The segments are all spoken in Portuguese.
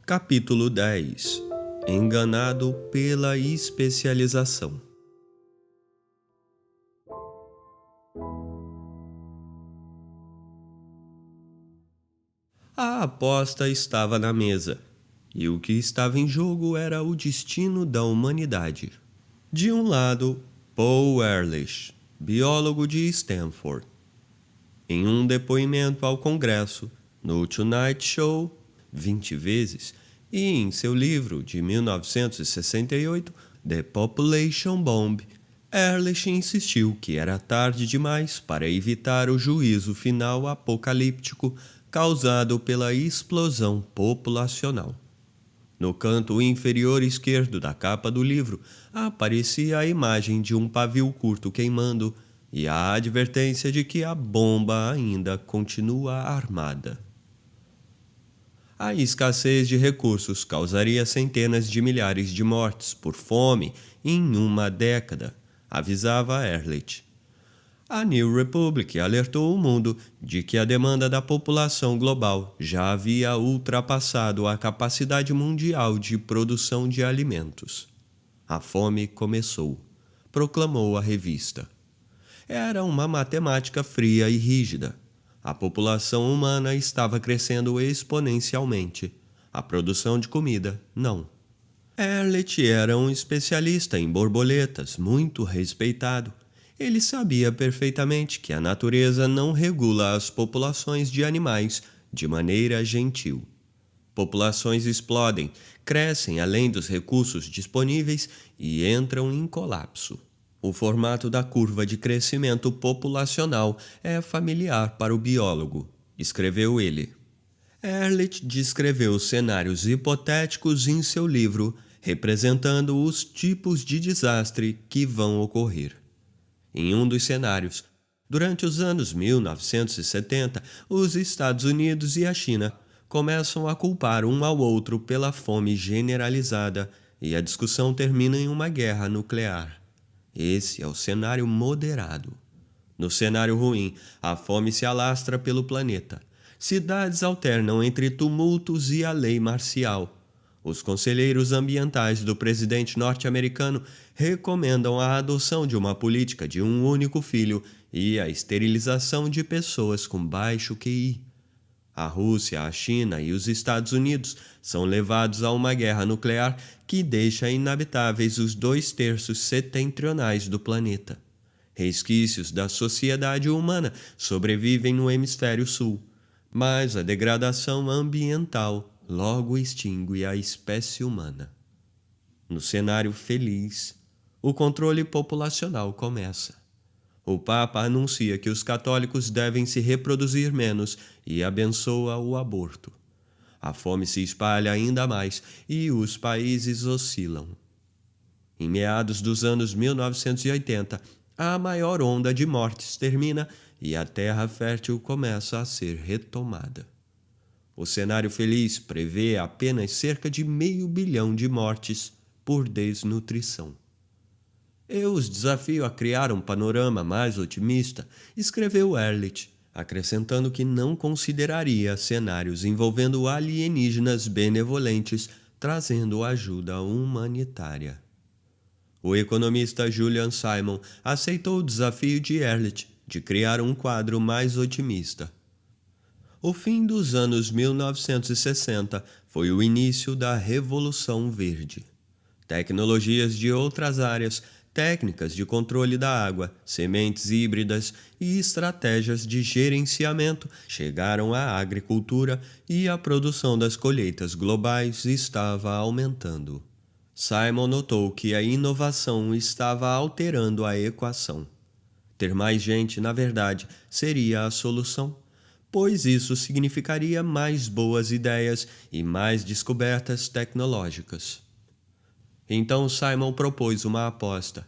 Capítulo 10. Enganado pela especialização. A aposta estava na mesa, e o que estava em jogo era o destino da humanidade. De um lado, Paul Ehrlich, biólogo de Stanford. Em um depoimento ao Congresso, no Tonight Show, 20 vezes, e em seu livro de 1968, The Population Bomb, Ehrlich insistiu que era tarde demais para evitar o juízo final apocalíptico causado pela explosão populacional. No canto inferior esquerdo da capa do livro aparecia a imagem de um pavio curto queimando e a advertência de que a bomba ainda continua armada. A escassez de recursos causaria centenas de milhares de mortes por fome em uma década, avisava Ehrlich. A New Republic alertou o mundo de que a demanda da população global já havia ultrapassado a capacidade mundial de produção de alimentos. A fome começou, proclamou a revista. Era uma matemática fria e rígida. A população humana estava crescendo exponencialmente. A produção de comida, não. Ehrlich era um especialista em borboletas, muito respeitado. Ele sabia perfeitamente que a natureza não regula as populações de animais de maneira gentil. Populações explodem, crescem além dos recursos disponíveis e entram em colapso. O formato da curva de crescimento populacional é familiar para o biólogo, escreveu ele. Ehrlich descreveu cenários hipotéticos em seu livro, representando os tipos de desastre que vão ocorrer. Em um dos cenários, durante os anos 1970, os Estados Unidos e a China começam a culpar um ao outro pela fome generalizada e a discussão termina em uma guerra nuclear. Esse é o cenário moderado. No cenário ruim, a fome se alastra pelo planeta. Cidades alternam entre tumultos e a lei marcial. Os conselheiros ambientais do presidente norte-americano recomendam a adoção de uma política de um único filho e a esterilização de pessoas com baixo QI. A Rússia, a China e os Estados Unidos são levados a uma guerra nuclear que deixa inabitáveis os 2/3 setentrionais do planeta. Resquícios da sociedade humana sobrevivem no hemisfério sul, mas a degradação ambiental logo extingue a espécie humana. No cenário feliz, o controle populacional começa. O Papa anuncia que os católicos devem se reproduzir menos e abençoa o aborto. A fome se espalha ainda mais e os países oscilam. Em meados dos anos 1980, a maior onda de mortes termina e a terra fértil começa a ser retomada. O cenário feliz prevê apenas cerca de 500 milhões de mortes por desnutrição. Eu os desafio a criar um panorama mais otimista, escreveu Ehrlich, acrescentando que não consideraria cenários envolvendo alienígenas benevolentes trazendo ajuda humanitária. O economista Julian Simon aceitou o desafio de Ehrlich de criar um quadro mais otimista. O fim dos anos 1960 foi o início da Revolução Verde. Tecnologias de outras áreas, técnicas de controle da água, sementes híbridas e estratégias de gerenciamento chegaram à agricultura e a produção das colheitas globais estava aumentando. Simon notou que a inovação estava alterando a equação. Ter mais gente, na verdade, seria a solução, pois isso significaria mais boas ideias e mais descobertas tecnológicas. Então Simon propôs uma aposta.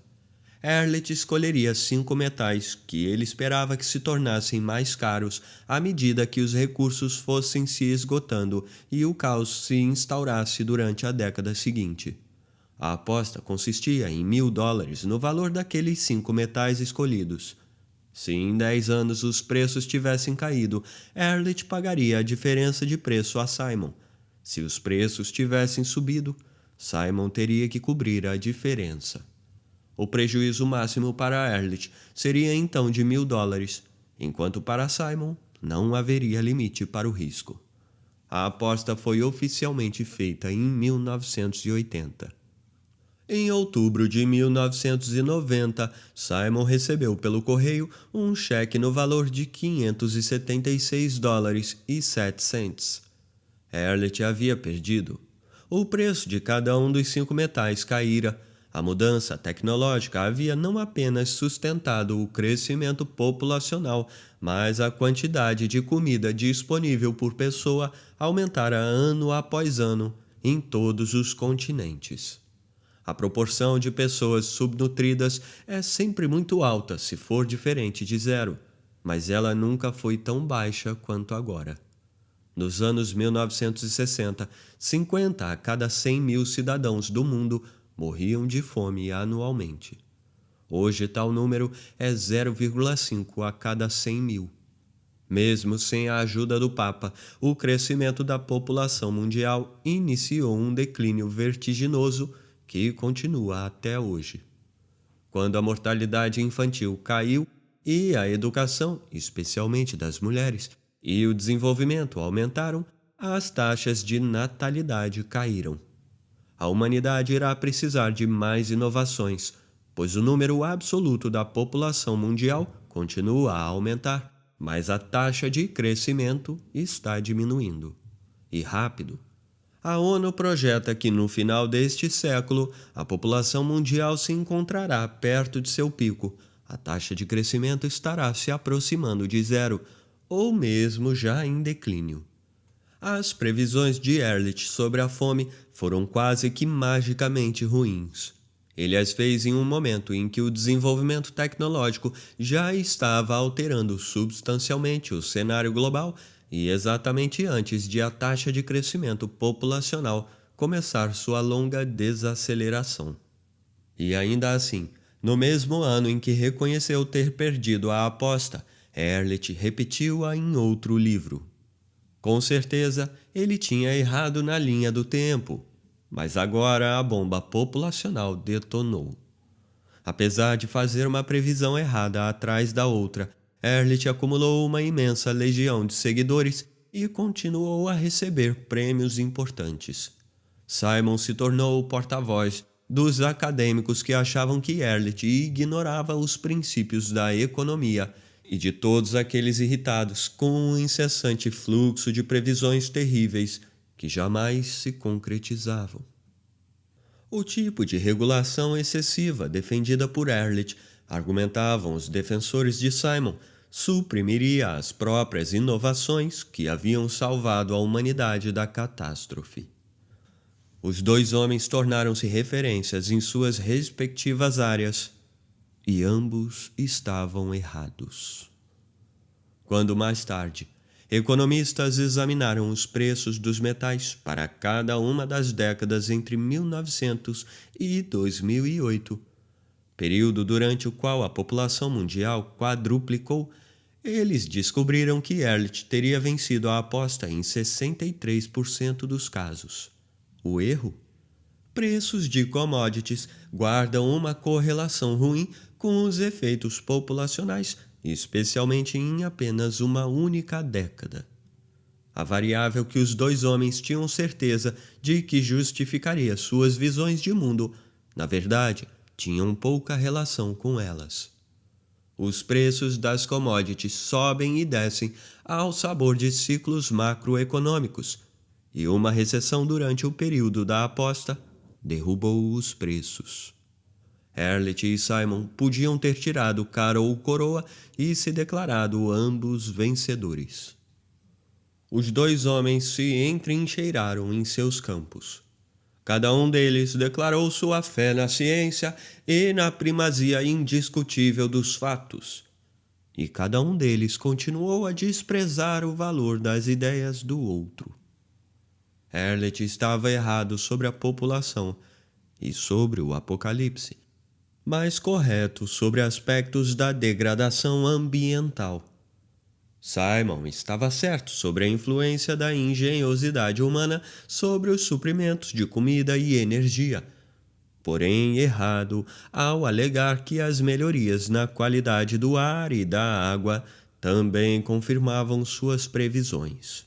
Ehrlich escolheria 5 metais que ele esperava que se tornassem mais caros à medida que os recursos fossem se esgotando e o caos se instaurasse durante a década seguinte. A aposta consistia em $1.000 no valor daqueles 5 metais escolhidos. Se em 10 anos os preços tivessem caído, Ehrlich pagaria a diferença de preço a Simon. Se os preços tivessem subido, Simon teria que cobrir a diferença. O prejuízo máximo para Ehrlich seria então de $1.000, enquanto para Simon não haveria limite para o risco. A aposta foi oficialmente feita em 1980. Em outubro de 1990, Simon recebeu pelo correio um cheque no valor de $576,07. Ehrlich havia perdido. O preço de cada um dos 5 metais caíra. A mudança tecnológica havia não apenas sustentado o crescimento populacional, mas a quantidade de comida disponível por pessoa aumentara ano após ano em todos os continentes. A proporção de pessoas subnutridas é sempre muito alta se for diferente de zero, mas ela nunca foi tão baixa quanto agora. Nos anos 1960, 50 a cada 100 mil cidadãos do mundo morriam de fome anualmente. Hoje, tal número é 0,5 a cada 100 mil. Mesmo sem a ajuda do Papa, o crescimento da população mundial iniciou um declínio vertiginoso que continua até hoje. Quando a mortalidade infantil caiu e a educação, especialmente das mulheres, e o desenvolvimento aumentaram, as taxas de natalidade caíram. A humanidade irá precisar de mais inovações, pois o número absoluto da população mundial continua a aumentar, mas a taxa de crescimento está diminuindo. E rápido. A ONU projeta que no final deste século a população mundial se encontrará perto de seu pico. A taxa de crescimento estará se aproximando de zero, ou mesmo já em declínio. As previsões de Ehrlich sobre a fome foram quase que magicamente ruins. Ele as fez em um momento em que o desenvolvimento tecnológico já estava alterando substancialmente o cenário global e exatamente antes de a taxa de crescimento populacional começar sua longa desaceleração. E ainda assim, no mesmo ano em que reconheceu ter perdido a aposta, Ehrlich repetiu-a em outro livro. Com certeza, ele tinha errado na linha do tempo, mas agora a bomba populacional detonou. Apesar de fazer uma previsão errada atrás da outra, Ehrlich acumulou uma imensa legião de seguidores e continuou a receber prêmios importantes. Simon se tornou o porta-voz dos acadêmicos que achavam que Ehrlich ignorava os princípios da economia e de todos aqueles irritados com um incessante fluxo de previsões terríveis que jamais se concretizavam. O tipo de regulação excessiva defendida por Ehrlich, argumentavam os defensores de Simon, suprimiria as próprias inovações que haviam salvado a humanidade da catástrofe. Os dois homens tornaram-se referências em suas respectivas áreas, e ambos estavam errados. Quando mais tarde, economistas examinaram os preços dos metais para cada uma das décadas entre 1900 e 2008, período durante o qual a população mundial quadruplicou, eles descobriram que Ehrlich teria vencido a aposta em 63% dos casos. O erro? Preços de commodities guardam uma correlação ruim com os efeitos populacionais, especialmente em apenas uma única década. A variável que os dois homens tinham certeza de que justificaria suas visões de mundo, na verdade, tinham pouca relação com elas. Os preços das commodities sobem e descem ao sabor de ciclos macroeconômicos, e uma recessão durante o período da aposta derrubou os preços. Ehrlich e Simon podiam ter tirado cara ou coroa e se declarado ambos vencedores. Os dois homens se entrincheiraram em seus campos. Cada um deles declarou sua fé na ciência e na primazia indiscutível dos fatos. E cada um deles continuou a desprezar o valor das ideias do outro. Ehrlich estava errado sobre a população e sobre o apocalipse, mas correto sobre aspectos da degradação ambiental. Simon estava certo sobre a influência da engenhosidade humana sobre os suprimentos de comida e energia, porém errado ao alegar que as melhorias na qualidade do ar e da água também confirmavam suas previsões.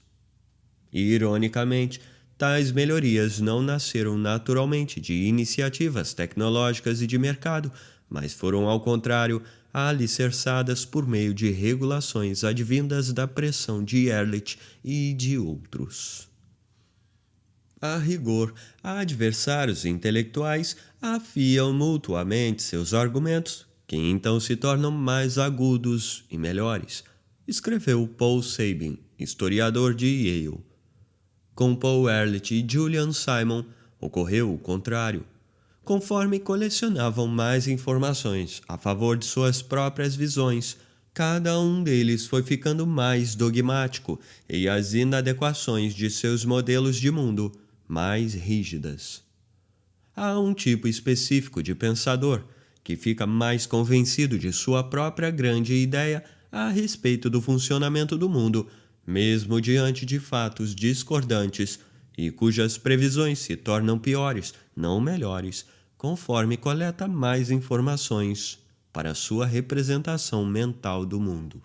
Ironicamente, tais melhorias não nasceram naturalmente de iniciativas tecnológicas e de mercado, mas foram, ao contrário, alicerçadas por meio de regulações advindas da pressão de Ehrlich e de outros. A rigor, adversários intelectuais afiam mutuamente seus argumentos, que então se tornam mais agudos e melhores, escreveu Paul Sabin, historiador de Yale. Com Paul Ehrlich e Julian Simon, ocorreu o contrário. Conforme colecionavam mais informações a favor de suas próprias visões, cada um deles foi ficando mais dogmático e as inadequações de seus modelos de mundo mais rígidas. Há um tipo específico de pensador que fica mais convencido de sua própria grande ideia a respeito do funcionamento do mundo, mesmo diante de fatos discordantes, e cujas previsões se tornam piores, não melhores, conforme coleta mais informações para sua representação mental do mundo.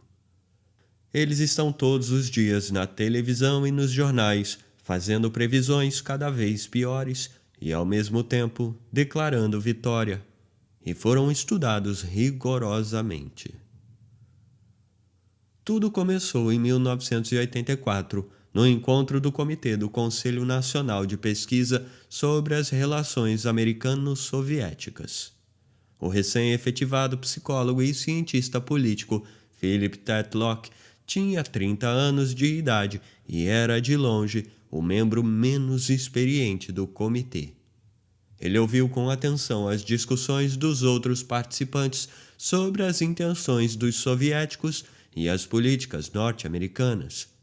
Eles estão todos os dias na televisão e nos jornais, fazendo previsões cada vez piores e, ao mesmo tempo, declarando vitória, e foram estudados rigorosamente. Tudo começou em 1984, no encontro do Comitê do Conselho Nacional de Pesquisa sobre as Relações Americano-Soviéticas. O recém-efetivado psicólogo e cientista político Philip Tetlock tinha 30 anos de idade e era, de longe, o membro menos experiente do comitê. Ele ouviu com atenção as discussões dos outros participantes sobre as intenções dos soviéticos e as políticas norte-americanas.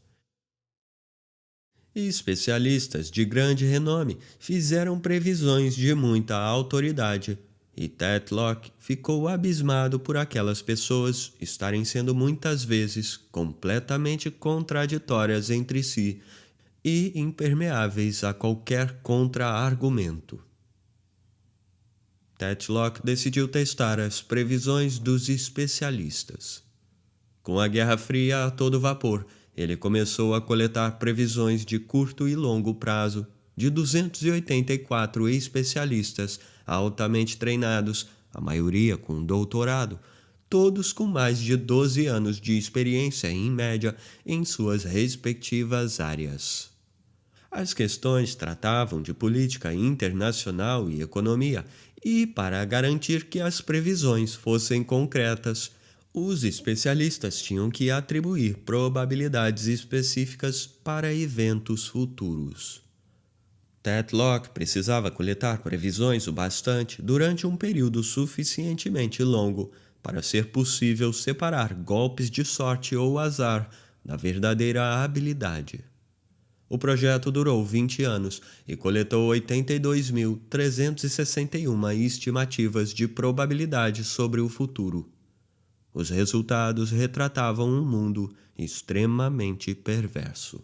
Especialistas de grande renome fizeram previsões de muita autoridade, e Tetlock ficou abismado por aquelas pessoas estarem sendo muitas vezes completamente contraditórias entre si e impermeáveis a qualquer contra-argumento. Tetlock decidiu testar as previsões dos especialistas. Com a Guerra Fria a todo vapor, ele começou a coletar previsões de curto e longo prazo de 284 especialistas altamente treinados, a maioria com doutorado, todos com mais de 12 anos de experiência em média em suas respectivas áreas. As questões tratavam de política internacional e economia, e para garantir que as previsões fossem concretas, os especialistas tinham que atribuir probabilidades específicas para eventos futuros. Tetlock precisava coletar previsões o bastante durante um período suficientemente longo para ser possível separar golpes de sorte ou azar da verdadeira habilidade. O projeto durou 20 anos e coletou 82.361 estimativas de probabilidade sobre o futuro. Os resultados retratavam um mundo extremamente perverso.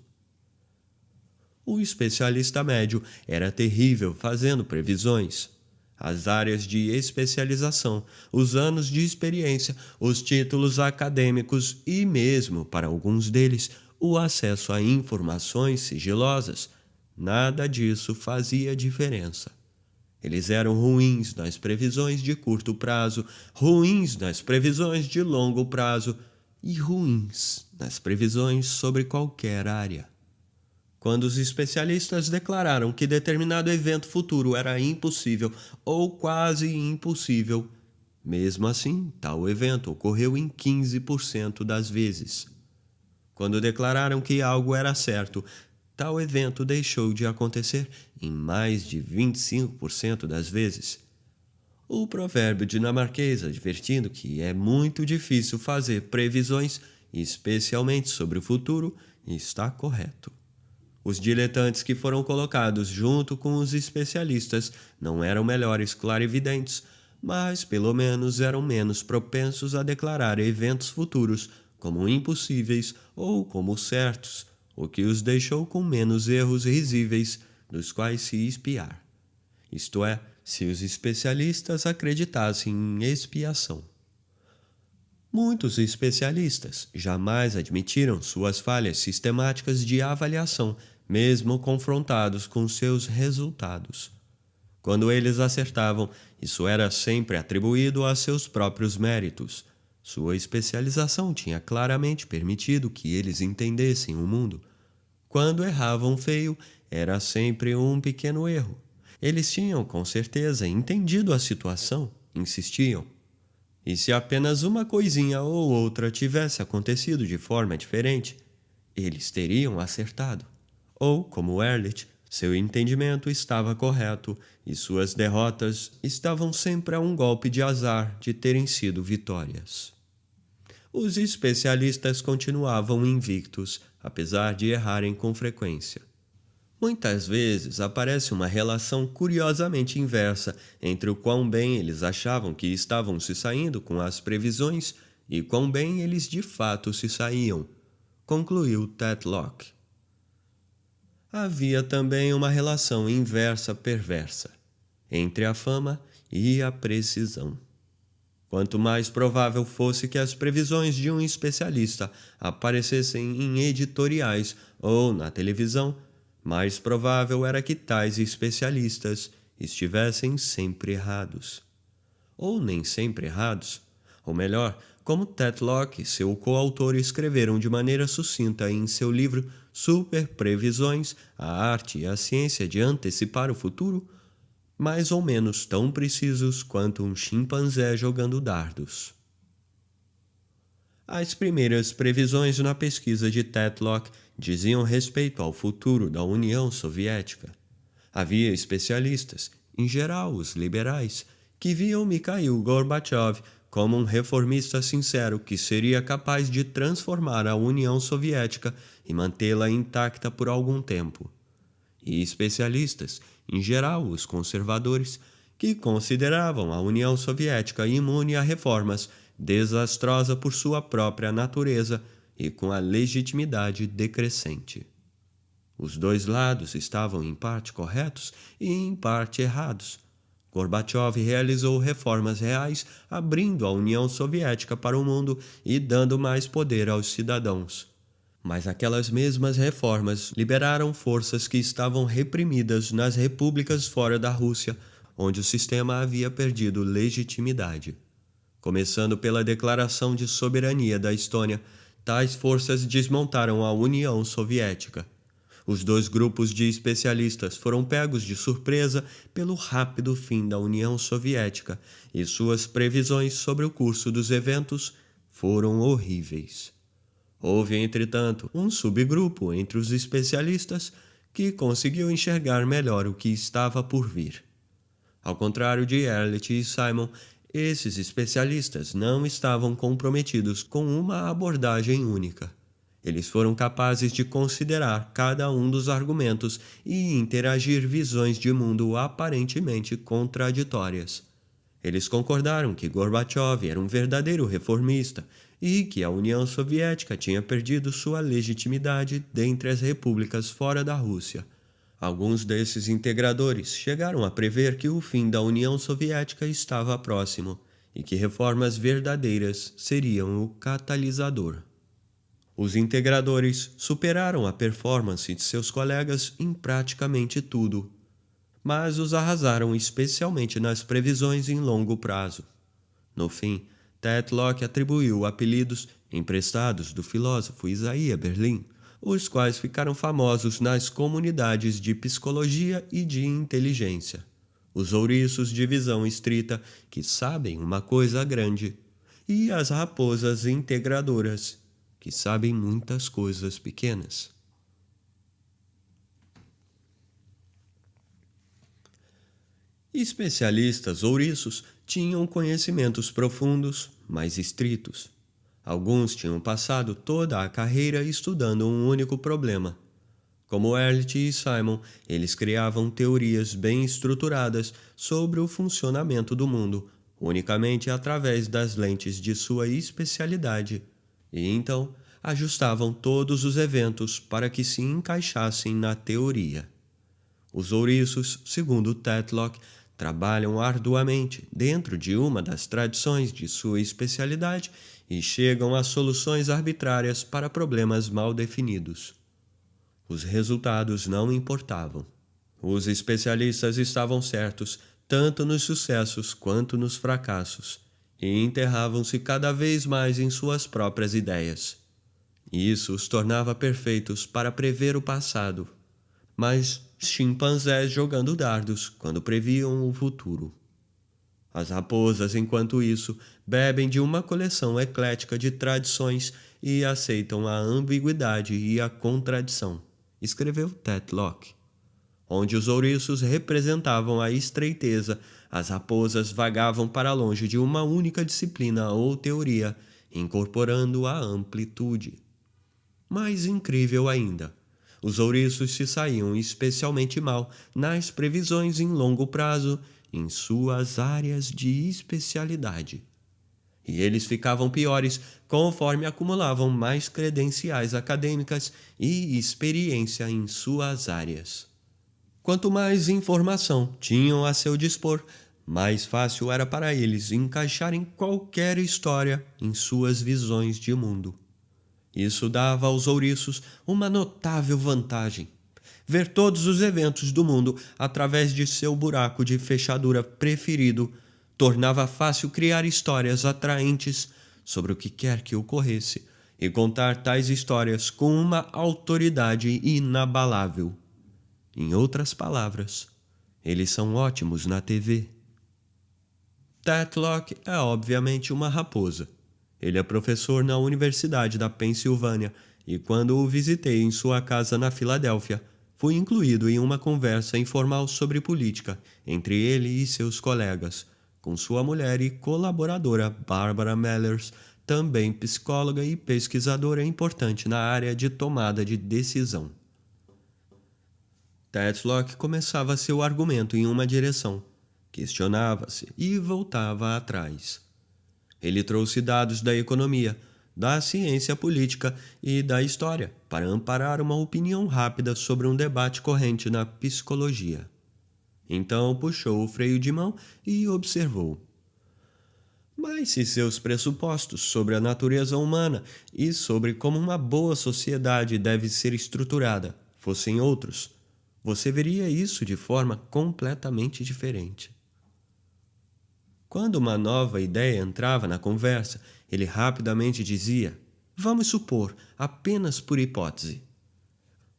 O especialista médio era terrível fazendo previsões. As áreas de especialização, os anos de experiência, os títulos acadêmicos e mesmo, para alguns deles, o acesso a informações sigilosas, nada disso fazia diferença. Eles eram ruins nas previsões de curto prazo, ruins nas previsões de longo prazo e ruins nas previsões sobre qualquer área. Quando os especialistas declararam que determinado evento futuro era impossível ou quase impossível, mesmo assim, tal evento ocorreu em 15% das vezes. Quando declararam que algo era certo, tal evento deixou de acontecer em mais de 25% das vezes. O provérbio dinamarquês advertindo que é muito difícil fazer previsões, especialmente sobre o futuro, está correto. Os diletantes que foram colocados junto com os especialistas não eram melhores clarividentes, mas pelo menos eram menos propensos a declarar eventos futuros como impossíveis ou como certos, o que os deixou com menos erros risíveis dos quais se espiar. Isto é, se os especialistas acreditassem em expiação. Muitos especialistas jamais admitiram suas falhas sistemáticas de avaliação, mesmo confrontados com seus resultados. Quando eles acertavam, isso era sempre atribuído a seus próprios méritos. Sua especialização tinha claramente permitido que eles entendessem o mundo. Quando erravam feio, era sempre um pequeno erro. Eles tinham, com certeza, entendido a situação, insistiam. E se apenas uma coisinha ou outra tivesse acontecido de forma diferente, eles teriam acertado. Ou, como Ehrlich, seu entendimento estava correto e suas derrotas estavam sempre a um golpe de azar de terem sido vitórias. Os especialistas continuavam invictos, apesar de errarem com frequência. Muitas vezes aparece uma relação curiosamente inversa entre o quão bem eles achavam que estavam se saindo com as previsões e quão bem eles de fato se saíam, concluiu Tetlock. Havia também uma relação inversa perversa entre a fama e a precisão. Quanto mais provável fosse que as previsões de um especialista aparecessem em editoriais ou na televisão, mais provável era que tais especialistas estivessem sempre errados. Ou nem sempre errados. Ou melhor, como Tetlock e seu coautor escreveram de maneira sucinta em seu livro Super Previsões, a arte e a ciência de antecipar o futuro, mais ou menos tão precisos quanto um chimpanzé jogando dardos. As primeiras previsões na pesquisa de Tetlock diziam respeito ao futuro da União Soviética. Havia especialistas, em geral os liberais, que viam Mikhail Gorbachev como um reformista sincero que seria capaz de transformar a União Soviética e mantê-la intacta por algum tempo. E especialistas, em geral os conservadores, que consideravam a União Soviética imune a reformas, desastrosa por sua própria natureza e com a legitimidade decrescente. Os dois lados estavam em parte corretos e em parte errados. Gorbachev realizou reformas reais, abrindo a União Soviética para o mundo e dando mais poder aos cidadãos. Mas aquelas mesmas reformas liberaram forças que estavam reprimidas nas repúblicas fora da Rússia, onde o sistema havia perdido legitimidade. Começando pela Declaração de Soberania da Estônia, tais forças desmontaram a União Soviética. Os dois grupos de especialistas foram pegos de surpresa pelo rápido fim da União Soviética e suas previsões sobre o curso dos eventos foram horríveis. Houve, entretanto, um subgrupo entre os especialistas que conseguiu enxergar melhor o que estava por vir. Ao contrário de Ehrlich e Simon, esses especialistas não estavam comprometidos com uma abordagem única. Eles foram capazes de considerar cada um dos argumentos e interagir visões de mundo aparentemente contraditórias. Eles concordaram que Gorbachev era um verdadeiro reformista e que a União Soviética tinha perdido sua legitimidade dentre as repúblicas fora da Rússia. Alguns desses integradores chegaram a prever que o fim da União Soviética estava próximo e que reformas verdadeiras seriam o catalisador. Os integradores superaram a performance de seus colegas em praticamente tudo, mas os arrasaram especialmente nas previsões em longo prazo. No fim, Tetlock atribuiu apelidos emprestados do filósofo Isaiah Berlin, os quais ficaram famosos nas comunidades de psicologia e de inteligência. Os ouriços de visão estrita, que sabem uma coisa grande, e as raposas integradoras, que sabem muitas coisas pequenas. Especialistas ouriços tinham conhecimentos profundos, mas estritos. Alguns tinham passado toda a carreira estudando um único problema. Como Ehrlich e Simon, eles criavam teorias bem estruturadas sobre o funcionamento do mundo, unicamente através das lentes de sua especialidade. e então ajustavam todos os eventos para que se encaixassem na teoria. Os ouriços, segundo Tetlock, trabalham arduamente dentro de uma das tradições de sua especialidade e chegam a soluções arbitrárias para problemas mal definidos. Os resultados não importavam. Os especialistas estavam certos, tanto nos sucessos quanto nos fracassos, e enterravam-se cada vez mais em suas próprias ideias. Isso os tornava perfeitos para prever o passado, mas chimpanzés jogando dardos quando previam o futuro. As raposas, enquanto isso, bebem de uma coleção eclética de tradições e aceitam a ambiguidade e a contradição, escreveu Tetlock. Onde os ouriços representavam a estreiteza, as raposas vagavam para longe de uma única disciplina ou teoria, incorporando a amplitude. Mais incrível ainda, os ouriços se saíam especialmente mal nas previsões em longo prazo em suas áreas de especialidade. E eles ficavam piores conforme acumulavam mais credenciais acadêmicas e experiência em suas áreas. Quanto mais informação tinham a seu dispor, mais fácil era para eles encaixarem qualquer história em suas visões de mundo. Isso dava aos ouriços uma notável vantagem. Ver todos os eventos do mundo através de seu buraco de fechadura preferido tornava fácil criar histórias atraentes sobre o que quer que ocorresse e contar tais histórias com uma autoridade inabalável. Em outras palavras, eles são ótimos na TV. Tetlock é obviamente uma raposa. Ele é professor na Universidade da Pensilvânia e quando o visitei em sua casa na Filadélfia, fui incluído em uma conversa informal sobre política entre ele e seus colegas, com sua mulher e colaboradora Barbara Mellers, também psicóloga e pesquisadora importante na área de tomada de decisão. Tetlock começava seu argumento em uma direção, questionava-se e voltava atrás. Ele trouxe dados da economia, da ciência política e da história para amparar uma opinião rápida sobre um debate corrente na psicologia. Então puxou o freio de mão e observou. Mas se seus pressupostos sobre a natureza humana e sobre como uma boa sociedade deve ser estruturada fossem outros, você veria isso de forma completamente diferente. Quando uma nova ideia entrava na conversa, ele rapidamente dizia, vamos supor, apenas por hipótese.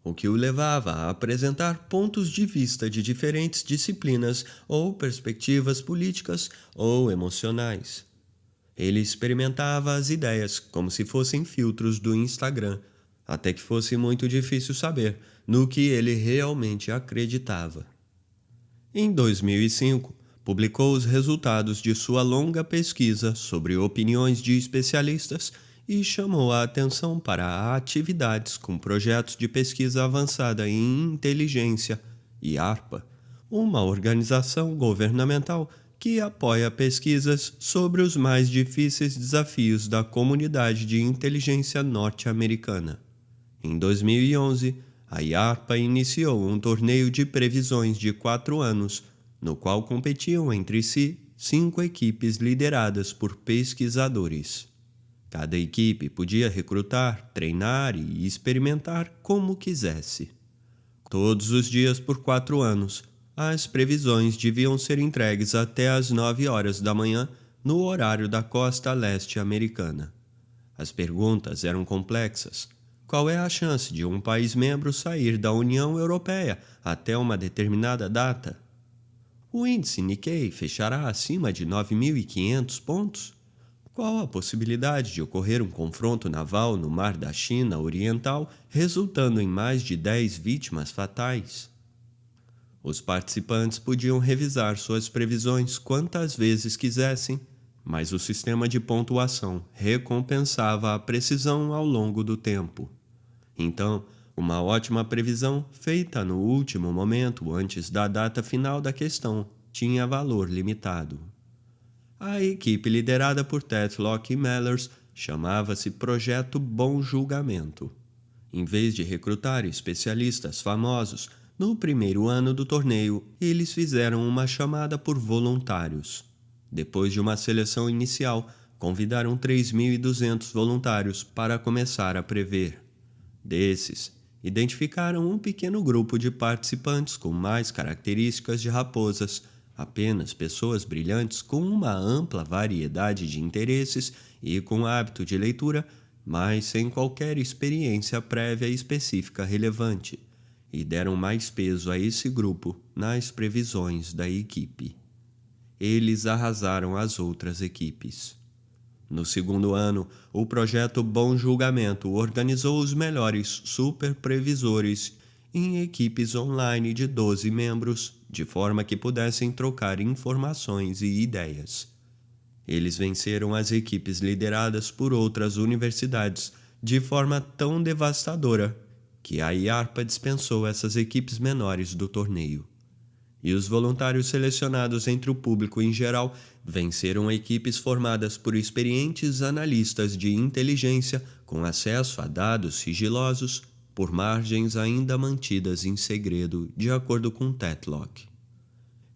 O que o levava a apresentar pontos de vista de diferentes disciplinas ou perspectivas políticas ou emocionais. Ele experimentava as ideias como se fossem filtros do Instagram, até que fosse muito difícil saber no que ele realmente acreditava. Em 2005, publicou os resultados de sua longa pesquisa sobre opiniões de especialistas e chamou a atenção para atividades com projetos de pesquisa avançada em inteligência, IARPA, uma organização governamental que apoia pesquisas sobre os mais difíceis desafios da comunidade de inteligência norte-americana. Em 2011, a IARPA iniciou um torneio de previsões de 4 anos, no qual competiam entre si 5 equipes lideradas por pesquisadores. Cada equipe podia recrutar, treinar e experimentar como quisesse. Todos os dias por 4 anos, as previsões deviam ser entregues até às 9 horas da manhã no horário da costa leste americana. As perguntas eram complexas. Qual é a chance de um país membro sair da União Europeia até uma determinada data? O índice Nikkei fechará acima de 9.500 pontos? Qual a possibilidade de ocorrer um confronto naval no Mar da China Oriental, resultando em mais de 10 vítimas fatais? Os participantes podiam revisar suas previsões quantas vezes quisessem, mas o sistema de pontuação recompensava a precisão ao longo do tempo. Então, uma ótima previsão feita no último momento antes da data final da questão tinha valor limitado. A equipe liderada por Tetlock e Mellers chamava-se Projeto Bom Julgamento. Em vez de recrutar especialistas famosos, no primeiro ano do torneio, eles fizeram uma chamada por voluntários. Depois de uma seleção inicial, convidaram 3.200 voluntários para começar a prever. Desses, identificaram um pequeno grupo de participantes com mais características de raposas, apenas pessoas brilhantes com uma ampla variedade de interesses e com hábito de leitura, mas sem qualquer experiência prévia específica relevante, e deram mais peso a esse grupo nas previsões da equipe. Eles arrasaram as outras equipes. No segundo ano, o projeto Bom Julgamento organizou os melhores superprevisores em equipes online de 12 membros, de forma que pudessem trocar informações e ideias. Eles venceram as equipes lideradas por outras universidades de forma tão devastadora que a IARPA dispensou essas equipes menores do torneio. E os voluntários selecionados entre o público em geral venceram equipes formadas por experientes analistas de inteligência com acesso a dados sigilosos por margens ainda mantidas em segredo, de acordo com Tetlock.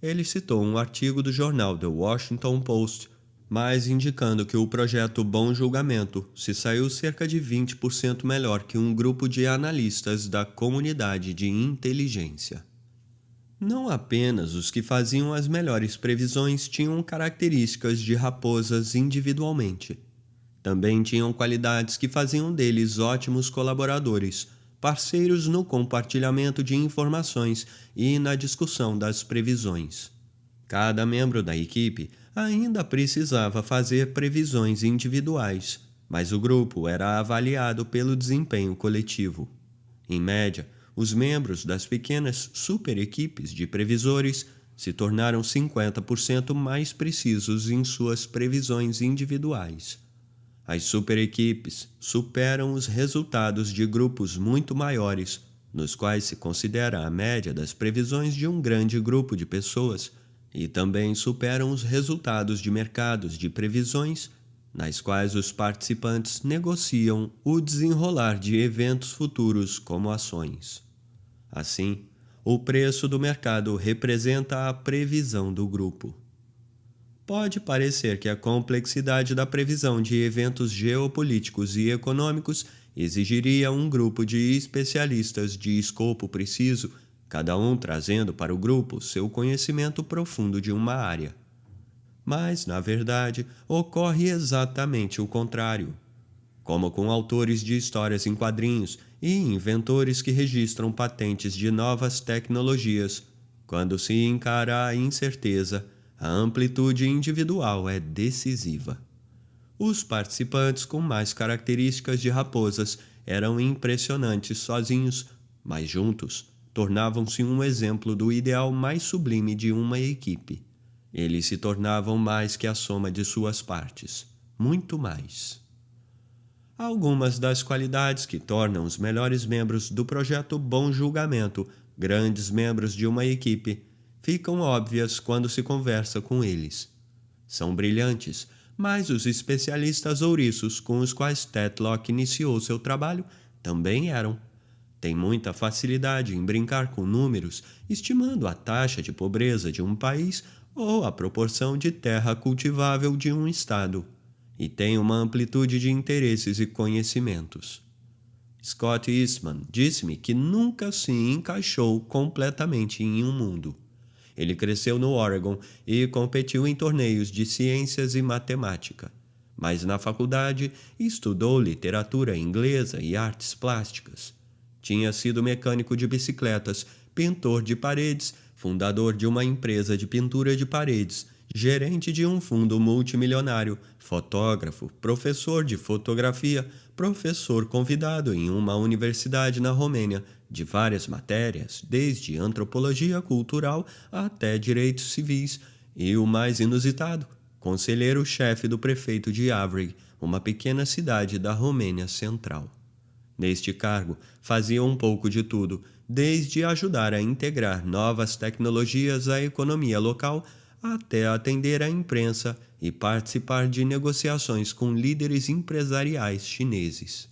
Ele citou um artigo do jornal The Washington Post, mas indicando que o projeto Bom Julgamento se saiu cerca de 20% melhor que um grupo de analistas da comunidade de inteligência. Não apenas os que faziam as melhores previsões tinham características de raposas individualmente. Também tinham qualidades que faziam deles ótimos colaboradores, parceiros no compartilhamento de informações e na discussão das previsões. Cada membro da equipe ainda precisava fazer previsões individuais, mas o grupo era avaliado pelo desempenho coletivo. Em média, os membros das pequenas super-equipes de previsores se tornaram 50% mais precisos em suas previsões individuais. As super-equipes superam os resultados de grupos muito maiores, nos quais se considera a média das previsões de um grande grupo de pessoas, e também superam os resultados de mercados de previsões, nas quais os participantes negociam o desenrolar de eventos futuros como ações. Assim, o preço do mercado representa a previsão do grupo. Pode parecer que a complexidade da previsão de eventos geopolíticos e econômicos exigiria um grupo de especialistas de escopo preciso, cada um trazendo para o grupo seu conhecimento profundo de uma área. Mas, na verdade, ocorre exatamente o contrário. Como com autores de histórias em quadrinhos e inventores que registram patentes de novas tecnologias, quando se encara a incerteza, a amplitude individual é decisiva. Os participantes com mais características de raposas eram impressionantes sozinhos, mas juntos tornavam-se um exemplo do ideal mais sublime de uma equipe. Eles se tornavam mais que a soma de suas partes, muito mais. Algumas das qualidades que tornam os melhores membros do projeto Bom Julgamento grandes membros de uma equipe ficam óbvias quando se conversa com eles. São brilhantes, mas os especialistas ouriços com os quais Tetlock iniciou seu trabalho também eram. Tem muita facilidade em brincar com números, estimando a taxa de pobreza de um país ou a proporção de terra cultivável de um estado, e tem uma amplitude de interesses e conhecimentos. Scott Eastman disse-me que nunca se encaixou completamente em um mundo. Ele cresceu no Oregon e competiu em torneios de ciências e matemática, mas na faculdade estudou literatura inglesa e artes plásticas. Tinha sido mecânico de bicicletas, pintor de paredes, fundador de uma empresa de pintura de paredes, gerente de um fundo multimilionário, fotógrafo, professor de fotografia, professor convidado em uma universidade na Romênia, de várias matérias, desde antropologia cultural até direitos civis, e o mais inusitado, conselheiro-chefe do prefeito de Avrig, uma pequena cidade da Romênia Central. Neste cargo, fazia um pouco de tudo, desde ajudar a integrar novas tecnologias à economia local até atender a imprensa e participar de negociações com líderes empresariais chineses.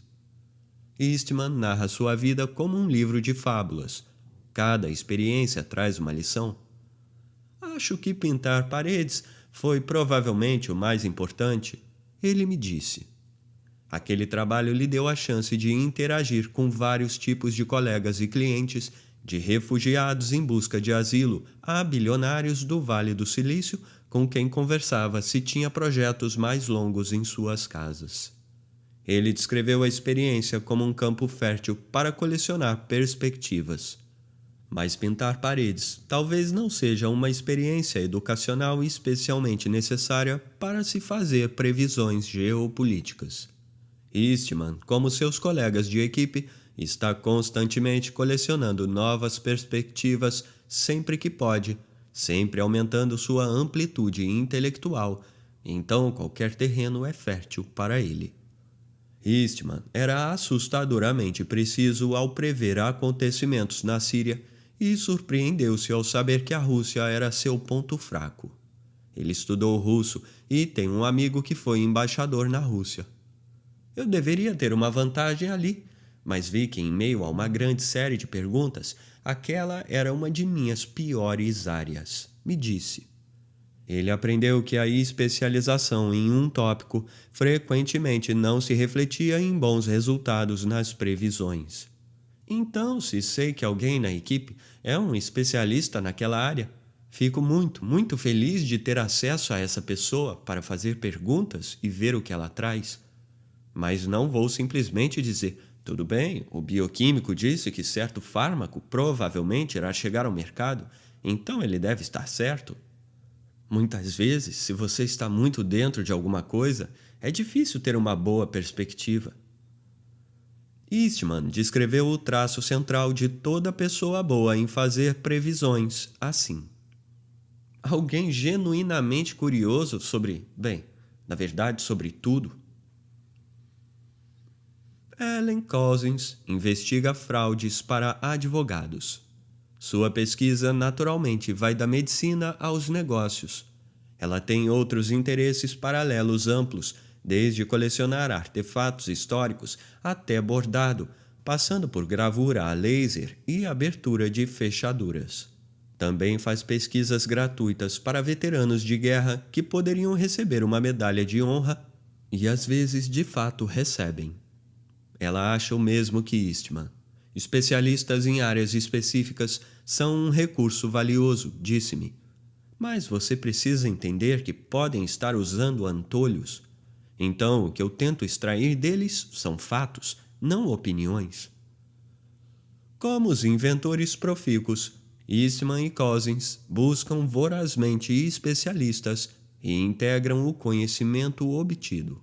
Eastman narra sua vida como um livro de fábulas. Cada experiência traz uma lição. Acho que pintar paredes foi provavelmente o mais importante, ele me disse. Aquele trabalho lhe deu a chance de interagir com vários tipos de colegas e clientes, de refugiados em busca de asilo a bilionários do Vale do Silício, com quem conversava se tinha projetos mais longos em suas casas. Ele descreveu a experiência como um campo fértil para colecionar perspectivas. Mas pintar paredes talvez não seja uma experiência educacional especialmente necessária para se fazer previsões geopolíticas. Eastman, como seus colegas de equipe, está constantemente colecionando novas perspectivas sempre que pode, sempre aumentando sua amplitude intelectual, então qualquer terreno é fértil para ele. Eastman era assustadoramente preciso ao prever acontecimentos na Síria e surpreendeu-se ao saber que a Rússia era seu ponto fraco. Ele estudou russo e tem um amigo que foi embaixador na Rússia. Eu deveria ter uma vantagem ali, mas vi que em meio a uma grande série de perguntas, aquela era uma de minhas piores áreas, me disse. Ele aprendeu que a especialização em um tópico frequentemente não se refletia em bons resultados nas previsões. Então, se sei que alguém na equipe é um especialista naquela área, fico muito feliz de ter acesso a essa pessoa para fazer perguntas e ver o que ela traz. Mas não vou simplesmente dizer, tudo bem, o bioquímico disse que certo fármaco provavelmente irá chegar ao mercado, então ele deve estar certo. Muitas vezes, se você está muito dentro de alguma coisa, é difícil ter uma boa perspectiva. Eastman descreveu o traço central de toda pessoa boa em fazer previsões assim. Alguém genuinamente curioso sobre, na verdade, sobre tudo. Ellen Cousins investiga fraudes para advogados. Sua pesquisa naturalmente vai da medicina aos negócios. Ela tem outros interesses paralelos amplos, desde colecionar artefatos históricos até bordado, passando por gravura a laser e abertura de fechaduras. Também faz pesquisas gratuitas para veteranos de guerra que poderiam receber uma medalha de honra e às vezes de fato recebem. Ela acha o mesmo que Eastman. Especialistas em áreas específicas são um recurso valioso, disse-me. Mas você precisa entender que podem estar usando antolhos. Então, o que eu tento extrair deles são fatos, não opiniões. Como os inventores profícuos, Eastman e Cousins buscam vorazmente especialistas e integram o conhecimento obtido.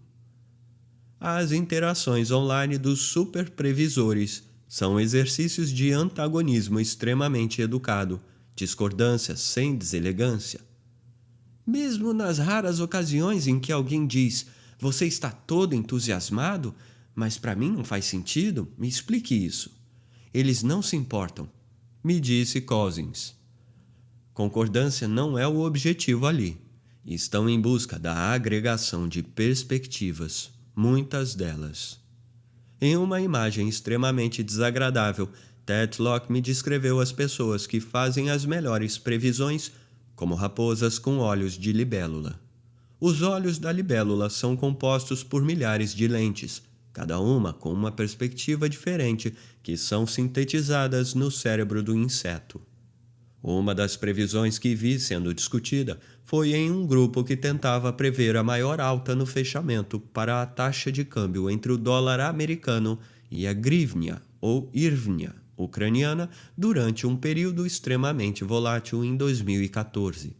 As interações online dos superprevisores são exercícios de antagonismo extremamente educado, discordância sem deselegância. Mesmo nas raras ocasiões em que alguém diz «Você está todo entusiasmado, mas para mim não faz sentido, me explique isso». Eles não se importam, me disse Cousins. Concordância não é o objetivo ali. Estão em busca da agregação de perspectivas, muitas delas. Em uma imagem extremamente desagradável, Tetlock me descreveu as pessoas que fazem as melhores previsões como raposas com olhos de libélula. Os olhos da libélula são compostos por milhares de lentes, cada uma com uma perspectiva diferente, que são sintetizadas no cérebro do inseto. Uma das previsões que vi sendo discutida foi em um grupo que tentava prever a maior alta no fechamento para a taxa de câmbio entre o dólar americano e a grivnia, ou hryvnia, ucraniana, durante um período extremamente volátil em 2014.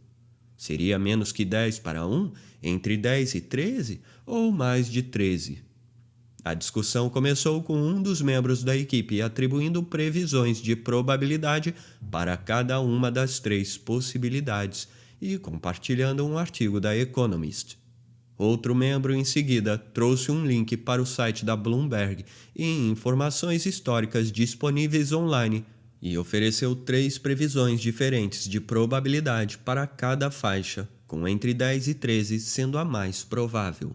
Seria menos que 10 para 1, entre 10 e 13, ou mais de 13? A discussão começou com um dos membros da equipe atribuindo previsões de probabilidade para cada uma das 3 possibilidades e compartilhando um artigo da Economist. Outro membro, em seguida, trouxe um link para o site da Bloomberg e informações históricas disponíveis online e ofereceu 3 previsões diferentes de probabilidade para cada faixa, com entre 10 e 13 sendo a mais provável.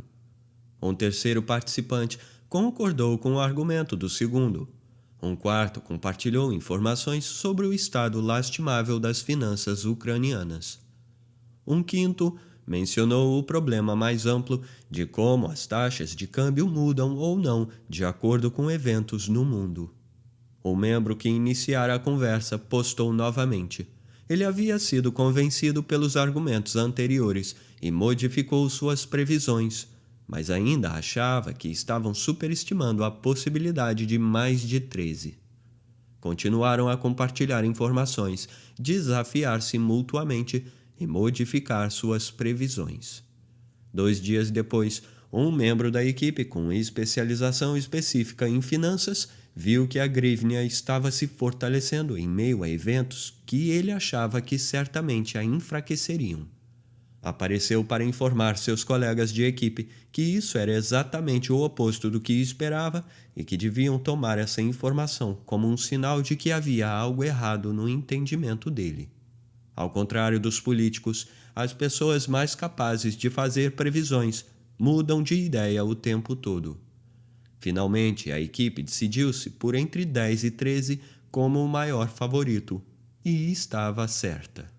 Um terceiro participante concordou com o argumento do segundo. Um quarto compartilhou informações sobre o estado lastimável das finanças ucranianas. Um quinto mencionou o problema mais amplo de como as taxas de câmbio mudam ou não de acordo com eventos no mundo. O membro que iniciara a conversa postou novamente. Ele havia sido convencido pelos argumentos anteriores e modificou suas previsões, mas ainda achava que estavam superestimando a possibilidade de mais de 13. Continuaram a compartilhar informações, desafiar-se mutuamente e modificar suas previsões. 2 dias depois, um membro da equipe com especialização específica em finanças viu que a grivnia estava se fortalecendo em meio a eventos que ele achava que certamente a enfraqueceriam. Apareceu para informar seus colegas de equipe que isso era exatamente o oposto do que esperava e que deviam tomar essa informação como um sinal de que havia algo errado no entendimento dele. Ao contrário dos políticos, as pessoas mais capazes de fazer previsões mudam de ideia o tempo todo. Finalmente, a equipe decidiu-se por entre 10 e 13 como o maior favorito, e estava certa.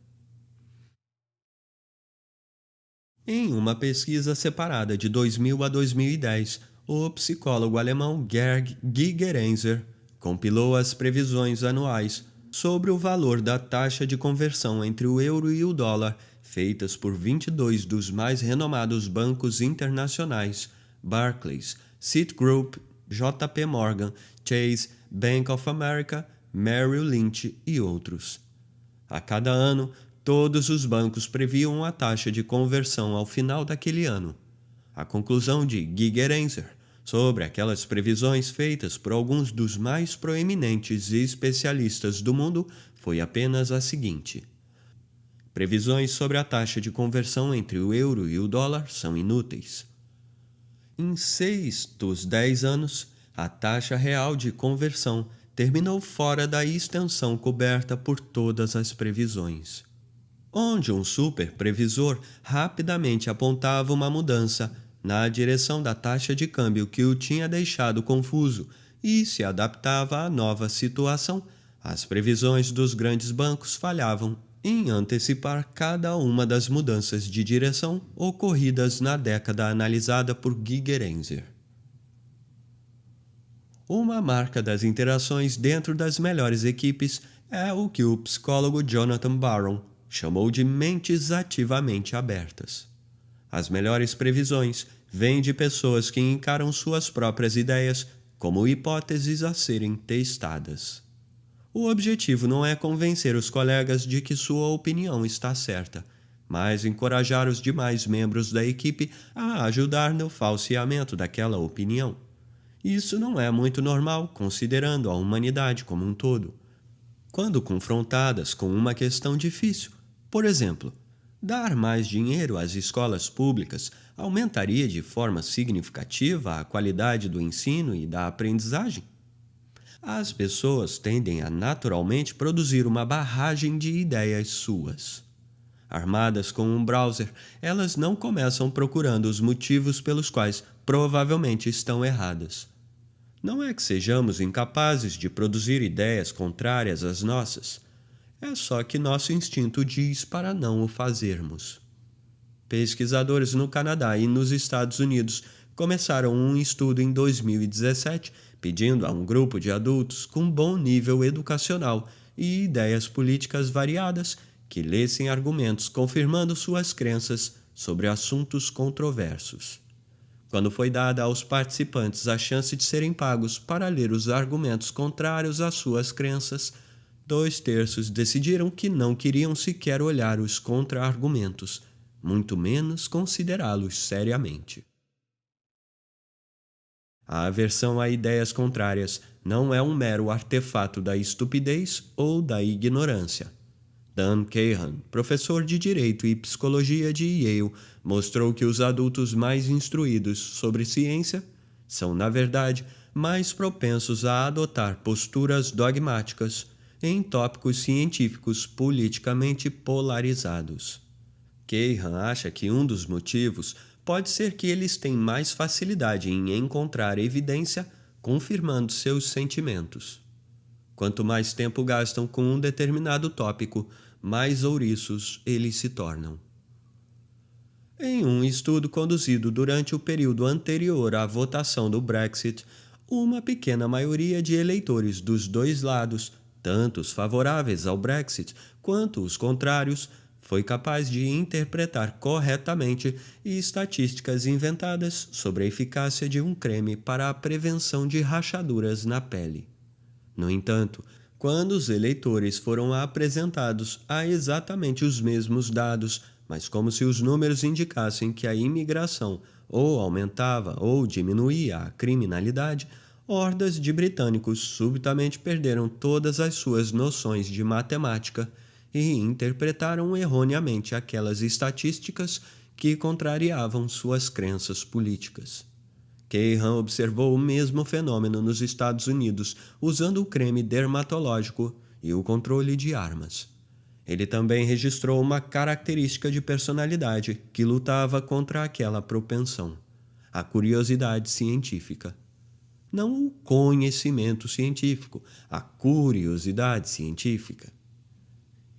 Em uma pesquisa separada de 2000 a 2010, o psicólogo alemão Gerd Gigerenzer compilou as previsões anuais sobre o valor da taxa de conversão entre o euro e o dólar, feitas por 22 dos mais renomados bancos internacionais: Barclays, Citigroup, JP Morgan, Chase, Bank of America, Merrill Lynch e outros. A cada ano, todos os bancos previam a taxa de conversão ao final daquele ano. A conclusão de Gigerenzer sobre aquelas previsões feitas por alguns dos mais proeminentes especialistas do mundo foi apenas a seguinte: previsões sobre a taxa de conversão entre o euro e o dólar são inúteis. Em 6 dos 10 anos, a taxa real de conversão terminou fora da extensão coberta por todas as previsões. Onde um super previsor rapidamente apontava uma mudança na direção da taxa de câmbio que o tinha deixado confuso e se adaptava à nova situação, as previsões dos grandes bancos falhavam em antecipar cada uma das mudanças de direção ocorridas na década analisada por Gigerenzer. Uma marca das interações dentro das melhores equipes é o que o psicólogo Jonathan Barron chamou de mentes ativamente abertas. As melhores previsões vêm de pessoas que encaram suas próprias ideias como hipóteses a serem testadas. O objetivo não é convencer os colegas de que sua opinião está certa, mas encorajar os demais membros da equipe a ajudar no falseamento daquela opinião. Isso não é muito normal, considerando a humanidade como um todo. Quando confrontadas com uma questão difícil, por exemplo, dar mais dinheiro às escolas públicas aumentaria de forma significativa a qualidade do ensino e da aprendizagem? As pessoas tendem a naturalmente produzir uma barragem de ideias suas. Armadas com um browser, elas não começam procurando os motivos pelos quais provavelmente estão erradas. Não é que sejamos incapazes de produzir ideias contrárias às nossas. É só que nosso instinto diz para não o fazermos. Pesquisadores no Canadá e nos Estados Unidos começaram um estudo em 2017 pedindo a um grupo de adultos com bom nível educacional e ideias políticas variadas que lessem argumentos confirmando suas crenças sobre assuntos controversos. Quando foi dada aos participantes a chance de serem pagos para ler os argumentos contrários às suas crenças, 2/3 decidiram que não queriam sequer olhar os contra-argumentos, muito menos considerá-los seriamente. A aversão a ideias contrárias não é um mero artefato da estupidez ou da ignorância. Dan Kahan, professor de Direito e Psicologia de Yale, mostrou que os adultos mais instruídos sobre ciência são, na verdade, mais propensos a adotar posturas dogmáticas em tópicos científicos politicamente polarizados. Keihan acha que um dos motivos pode ser que eles têm mais facilidade em encontrar evidência confirmando seus sentimentos. Quanto mais tempo gastam com um determinado tópico, mais ouriços eles se tornam. Em um estudo conduzido durante o período anterior à votação do Brexit, uma pequena maioria de eleitores dos dois lados, tanto os favoráveis ao Brexit quanto os contrários, foi capaz de interpretar corretamente estatísticas inventadas sobre a eficácia de um creme para a prevenção de rachaduras na pele. No entanto, quando os eleitores foram apresentados a exatamente os mesmos dados, mas como se os números indicassem que a imigração ou aumentava ou diminuía a criminalidade, hordas de britânicos subitamente perderam todas as suas noções de matemática e interpretaram erroneamente aquelas estatísticas que contrariavam suas crenças políticas. Keihan observou o mesmo fenômeno nos Estados Unidos usando o creme dermatológico e o controle de armas. Ele também registrou uma característica de personalidade que lutava contra aquela propensão: a curiosidade científica. Não o conhecimento científico, a curiosidade científica.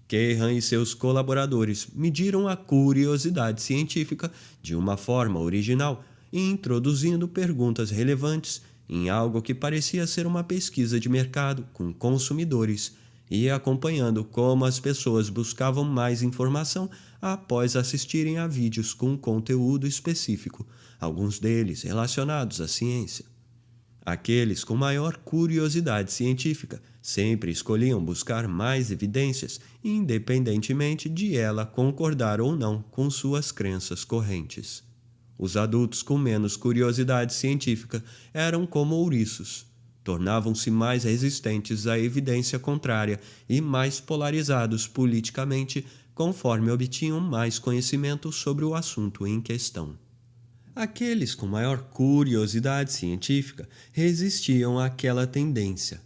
Keihan e seus colaboradores mediram a curiosidade científica de uma forma original, introduzindo perguntas relevantes em algo que parecia ser uma pesquisa de mercado com consumidores e acompanhando como as pessoas buscavam mais informação após assistirem a vídeos com conteúdo específico, alguns deles relacionados à ciência. Aqueles com maior curiosidade científica sempre escolhiam buscar mais evidências, independentemente de ela concordar ou não com suas crenças correntes. Os adultos com menos curiosidade científica eram como ouriços. Tornavam-se mais resistentes à evidência contrária e mais polarizados politicamente conforme obtinham mais conhecimento sobre o assunto em questão. Aqueles com maior curiosidade científica resistiam àquela tendência.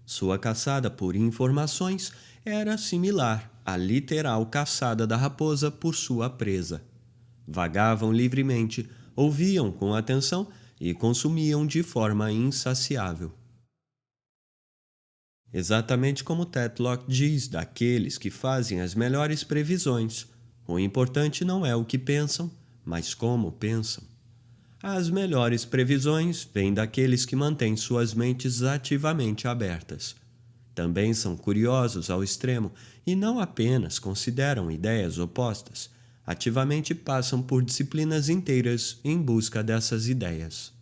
Sua caçada por informações era similar à literal caçada da raposa por sua presa. Vagavam livremente, ouviam com atenção e consumiam de forma insaciável. Exatamente como Tetlock diz daqueles que fazem as melhores previsões, o importante não é o que pensam, mas como pensam. As melhores previsões vêm daqueles que mantêm suas mentes ativamente abertas. Também são curiosos ao extremo e não apenas consideram ideias opostas, ativamente passam por disciplinas inteiras em busca dessas ideias.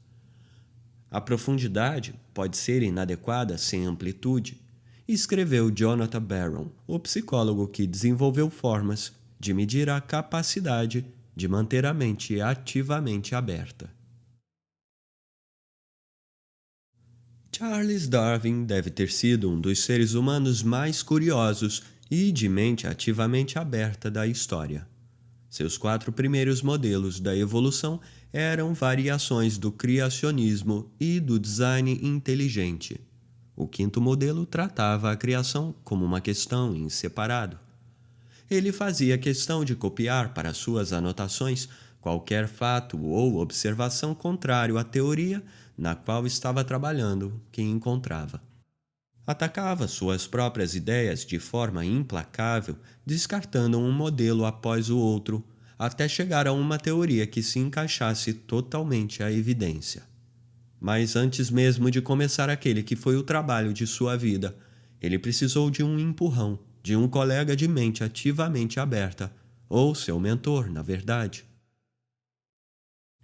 A profundidade pode ser inadequada sem amplitude, escreveu Jonathan Barron, o psicólogo que desenvolveu formas de medir a capacidade de manter a mente ativamente aberta. Charles Darwin deve ter sido um dos seres humanos mais curiosos e de mente ativamente aberta da história. Seus 4 primeiros modelos da evolução eram variações do criacionismo e do design inteligente. O 5º modelo tratava a criação como uma questão em separado. Ele fazia questão de copiar para suas anotações qualquer fato ou observação contrário à teoria na qual estava trabalhando que encontrava. Atacava suas próprias ideias de forma implacável, descartando um modelo após o outro, até chegar a uma teoria que se encaixasse totalmente à evidência. Mas antes mesmo de começar aquele que foi o trabalho de sua vida, ele precisou de um empurrão, de um colega de mente ativamente aberta, ou seu mentor, na verdade.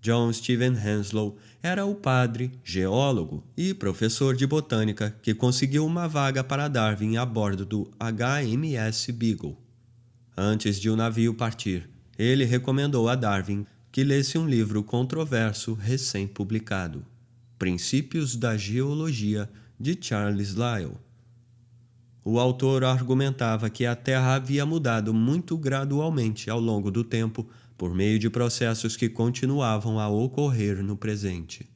John Stephen Henslow era o padre, geólogo e professor de botânica que conseguiu uma vaga para Darwin a bordo do HMS Beagle. Antes de o navio partir, ele recomendou a Darwin que lesse um livro controverso recém-publicado, Princípios da Geologia, de Charles Lyell. O autor argumentava que a Terra havia mudado muito gradualmente ao longo do tempo por meio de processos que continuavam a ocorrer no presente.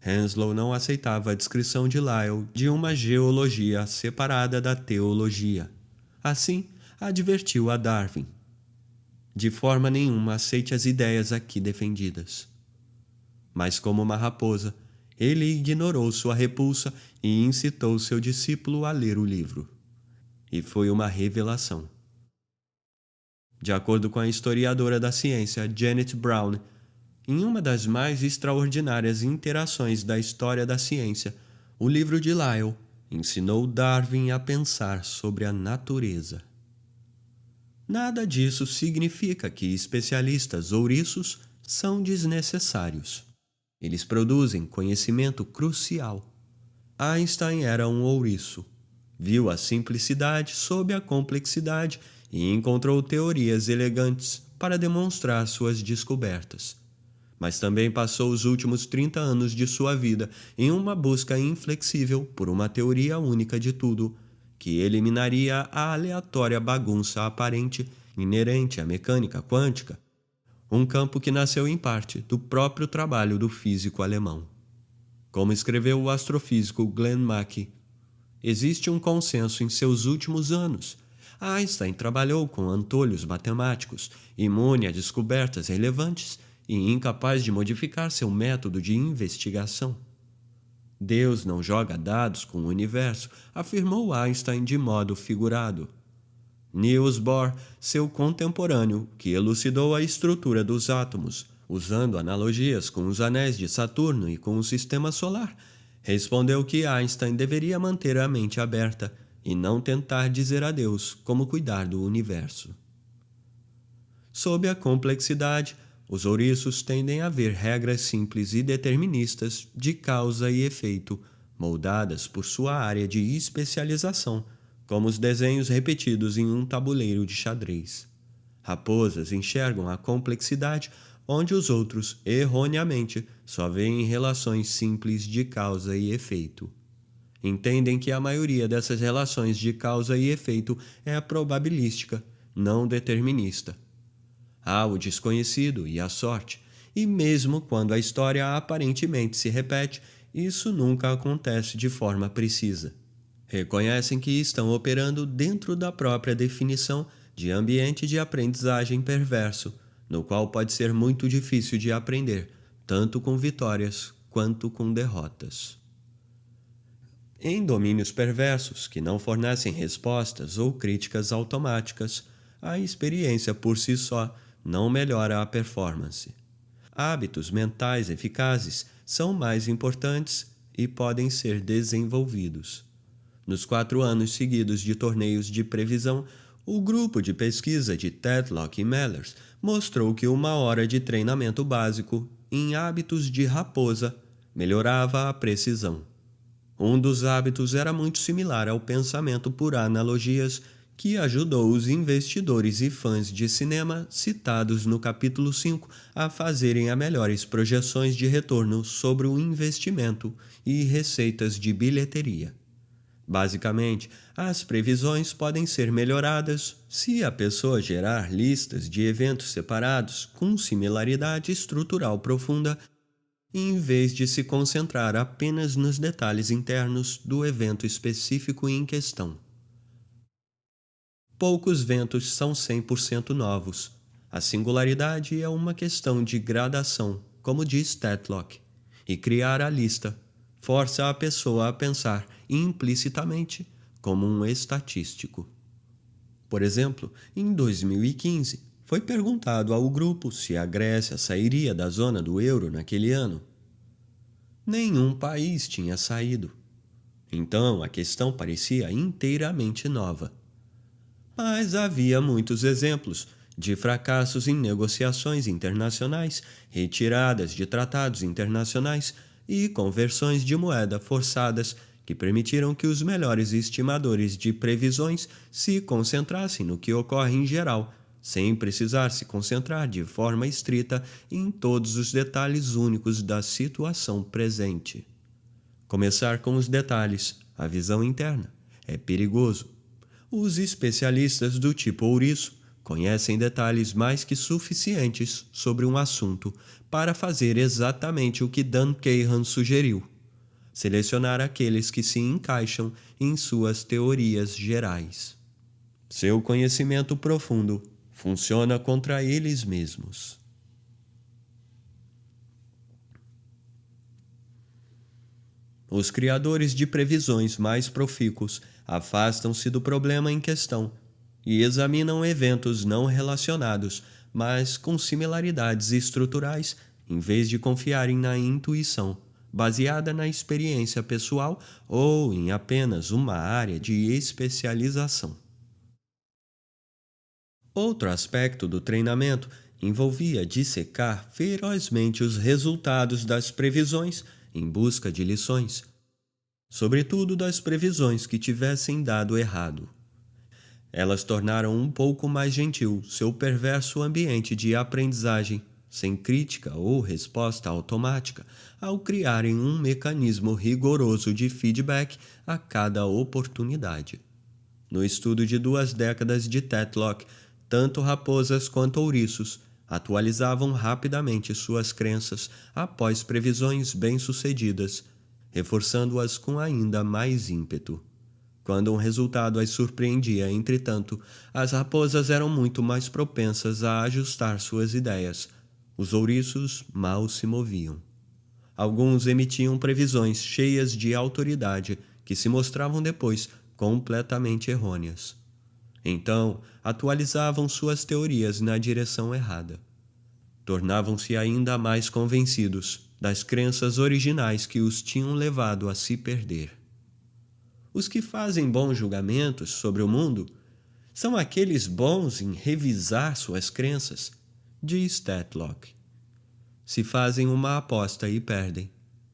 Henslow não aceitava a descrição de Lyell de uma geologia separada da teologia. Assim, advertiu a Darwin: De forma nenhuma aceite as ideias aqui defendidas. Mas como uma raposa, ele ignorou sua repulsa e incitou seu discípulo a ler o livro. E foi uma revelação. De acordo com a historiadora da ciência Janet Brown, em uma das mais extraordinárias interações da história da ciência, o livro de Lyell ensinou Darwin a pensar sobre a natureza. Nada disso significa que especialistas ouriços são desnecessários. Eles produzem conhecimento crucial. Einstein era um ouriço. Viu a simplicidade sob a complexidade e encontrou teorias elegantes para demonstrar suas descobertas. Mas também passou os últimos 30 anos de sua vida em uma busca inflexível por uma teoria única de tudo, que eliminaria a aleatória bagunça aparente inerente à mecânica quântica, um campo que nasceu em parte do próprio trabalho do físico alemão. Como escreveu o astrofísico Glenn Mackey, existe um consenso em seus últimos anos. Einstein trabalhou com antolhos matemáticos, imune a descobertas relevantes e incapaz de modificar seu método de investigação. Deus não joga dados com o universo, afirmou Einstein de modo figurado. Niels Bohr, seu contemporâneo, que elucidou a estrutura dos átomos, usando analogias com os anéis de Saturno e com o sistema solar, respondeu que Einstein deveria manter a mente aberta e não tentar dizer a Deus como cuidar do universo. Sob a complexidade, os ouriços tendem a ver regras simples e deterministas de causa e efeito, moldadas por sua área de especialização, como os desenhos repetidos em um tabuleiro de xadrez. Raposas enxergam a complexidade onde os outros, erroneamente, só veem relações simples de causa e efeito. Entendem que a maioria dessas relações de causa e efeito é probabilística, não determinista. Há o desconhecido e a sorte, e mesmo quando a história aparentemente se repete, isso nunca acontece de forma precisa. Reconhecem que estão operando dentro da própria definição de ambiente de aprendizagem perverso, no qual pode ser muito difícil de aprender, tanto com vitórias quanto com derrotas. Em domínios perversos que não fornecem respostas ou críticas automáticas, a experiência por si só não melhora a performance. Hábitos mentais eficazes são mais importantes e podem ser desenvolvidos. Nos 4 anos seguidos de torneios de previsão, o grupo de pesquisa de Tetlock e Mellers mostrou que 1 hora de treinamento básico em hábitos de raposa melhorava a precisão. Um dos hábitos era muito similar ao pensamento por analogias, que ajudou os investidores e fãs de cinema citados no capítulo 5 a fazerem as melhores projeções de retorno sobre o investimento e receitas de bilheteria. Basicamente, as previsões podem ser melhoradas se a pessoa gerar listas de eventos separados com similaridade estrutural profunda, em vez de se concentrar apenas nos detalhes internos do evento específico em questão. Poucos ventos são 100% novos. A singularidade é uma questão de gradação, como diz Tetlock, e criar a lista força a pessoa a pensar implicitamente como um estatístico. Por exemplo, em 2015, foi perguntado ao grupo se a Grécia sairia da zona do euro naquele ano. Nenhum país tinha saído. Então a questão parecia inteiramente nova. Mas havia muitos exemplos de fracassos em negociações internacionais, retiradas de tratados internacionais e conversões de moeda forçadas que permitiram que os melhores estimadores de previsões se concentrassem no que ocorre em geral, sem precisar se concentrar de forma estrita em todos os detalhes únicos da situação presente. Começar com os detalhes, a visão interna, é perigoso. Os especialistas do tipo ouriço conhecem detalhes mais que suficientes sobre um assunto para fazer exatamente o que Dan Cahan sugeriu: selecionar aqueles que se encaixam em suas teorias gerais. Seu conhecimento profundo funciona contra eles mesmos. Os criadores de previsões mais profícuos afastam-se do problema em questão e examinam eventos não relacionados, mas com similaridades estruturais, em vez de confiarem na intuição, baseada na experiência pessoal ou em apenas uma área de especialização. Outro aspecto do treinamento envolvia dissecar ferozmente os resultados das previsões em busca de lições, sobretudo das previsões que tivessem dado errado. Elas tornaram um pouco mais gentil seu perverso ambiente de aprendizagem, sem crítica ou resposta automática, ao criarem um mecanismo rigoroso de feedback a cada oportunidade. No estudo de 2 décadas de Tetlock, tanto raposas quanto ouriços atualizavam rapidamente suas crenças após previsões bem-sucedidas, reforçando-as com ainda mais ímpeto. Quando um resultado as surpreendia, entretanto, as raposas eram muito mais propensas a ajustar suas ideias. Os ouriços mal se moviam. Alguns emitiam previsões cheias de autoridade que se mostravam depois completamente errôneas. Então, atualizavam suas teorias na direção errada. Tornavam-se ainda mais convencidos das crenças originais que os tinham levado a se perder. Os que fazem bons julgamentos sobre o mundo são aqueles bons em revisar suas crenças, diz Tetlock. Se fazem uma aposta e perdem,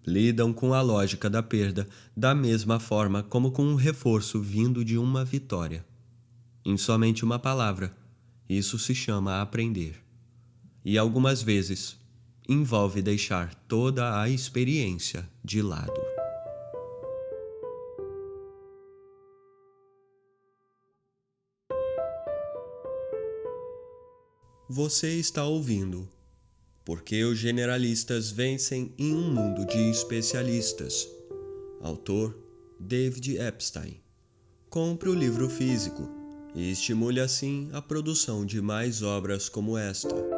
lidam com a lógica da perda da mesma forma como com um reforço vindo de uma vitória. Em somente uma palavra, isso se chama aprender. E algumas vezes envolve deixar toda a experiência de lado. Você está ouvindo Porque os Generalistas Vencem em um Mundo de Especialistas. Autor David Epstein. Compre o livro físico e estimule assim a produção de mais obras como esta.